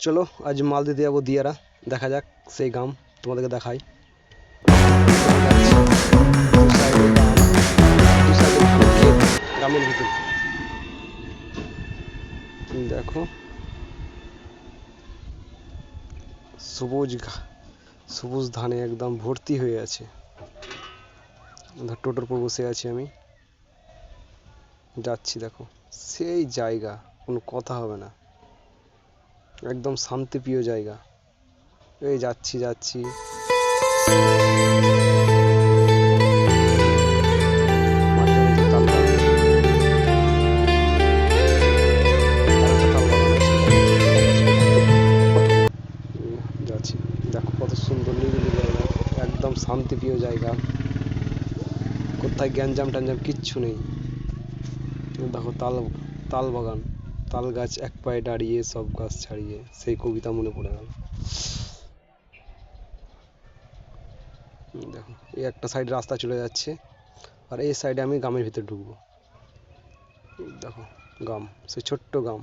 চলো আজ মাল দিতে যাবো দিয়ারা, দেখা যাক সেই গ্রাম তোমাদেরকে দেখাই। গ্রামের ভিতর দেখো সবুজ ধানে একদম ভর্তি হয়ে আছে। টোটোর উপর বসে আছি আমি, যাচ্ছি দেখো সেই জায়গা, কোনো কথা হবে না, একদম শান্তিপ্রিয় জায়গা। এই যাচ্ছি যাচ্ছি যাচ্ছি, দেখো কত সুন্দর নিরিবিলি জায়গা, একদম শান্তিপ্রিয় জায়গা, কোথায় গ্যাঞ্জাম ট্যাঞ্জাম কিচ্ছু নেই। দেখো তাল বাগান, তাল গাছ এক পায়ে দাঁড়িয়ে সব গাছ ছাড়িয়ে, সেই কবিতা মনে পড়ে গেল। দেখো এই একটা সাইড রাস্তা চলে যাচ্ছে, আর এই সাইডে আমি গ্রামের ভিতরে ঢুকবো। দেখো গ্রাম, সেই ছোট্ট গ্রাম।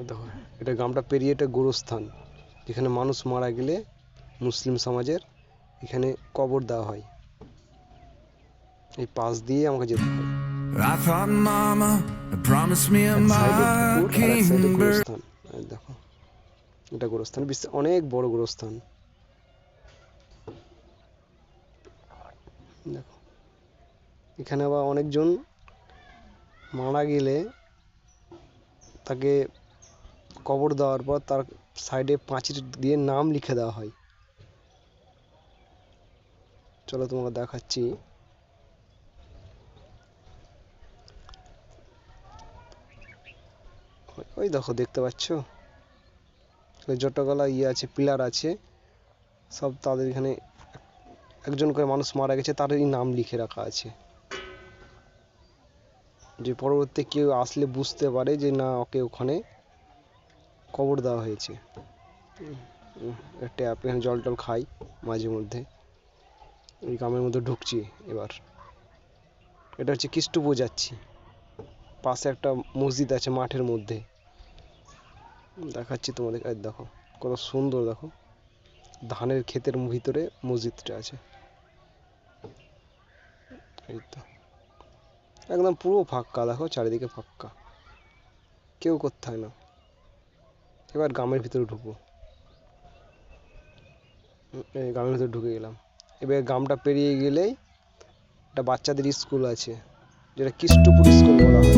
দেখো এটা গ্রামটা পেরিয়ে এটা গোরস্থান, যেখানে মানুষ মারা গেলে মুসলিম সমাজের এখানে কবর দেওয়া হয়। এই পাশ দিয়ে আমাকে যেতে হয়। I thought mama promised me a mockingbird. দেখো এটা গোরস্থান, অনেক বড় গোরস্থান। দেখো এখানে আবার অনেকজন মারা গেলে তাকে কবর দেওয়ার পর তার সাইডে পাঁচির দিয়ে নাম লিখে দেওয়া হয়। চলো তোমাকে দেখাচ্ছি। ওই দেখো দেখতে পাচ্ছ, ওই যতগুলা আছে পিলার আছে, সব তাদের এখানে একজন করে মানুষ মারা গেছে তারই নাম লিখে রাখা আছে, যে পরবর্তী কেউ আসলে বুঝতে পারে যে না ওকে ওখানে কবর দেওয়া হয়েছে। ট্যাপ, এখানে জল টল খাই মাঝে মধ্যে। এই গ্রামের মধ্যে ঢুকছি এবার। এটা হচ্ছে কৃষ্টপুর যাচ্ছি, পাশে একটা মসজিদ আছে মাঠের মধ্যে, দেখাচ্ছি তোমাদের। দেখো কত সুন্দর, দেখো ধানের ক্ষেতের ভিতরে মসজিদটা আছে। এই তো একদম পুরো ফাঁকা, দেখো চারিদিকে ফাঁকা, কেউ কোথায় না। এবার গ্রামের ভিতরে ঢুকবো। গ্রামের ভিতরে ঢুকে গেলাম। এবার গ্রামটা পেরিয়ে গেলেই একটা বাচ্চাদের স্কুল আছে, যেটা কৃষ্টপুর স্কুল বলা হয়।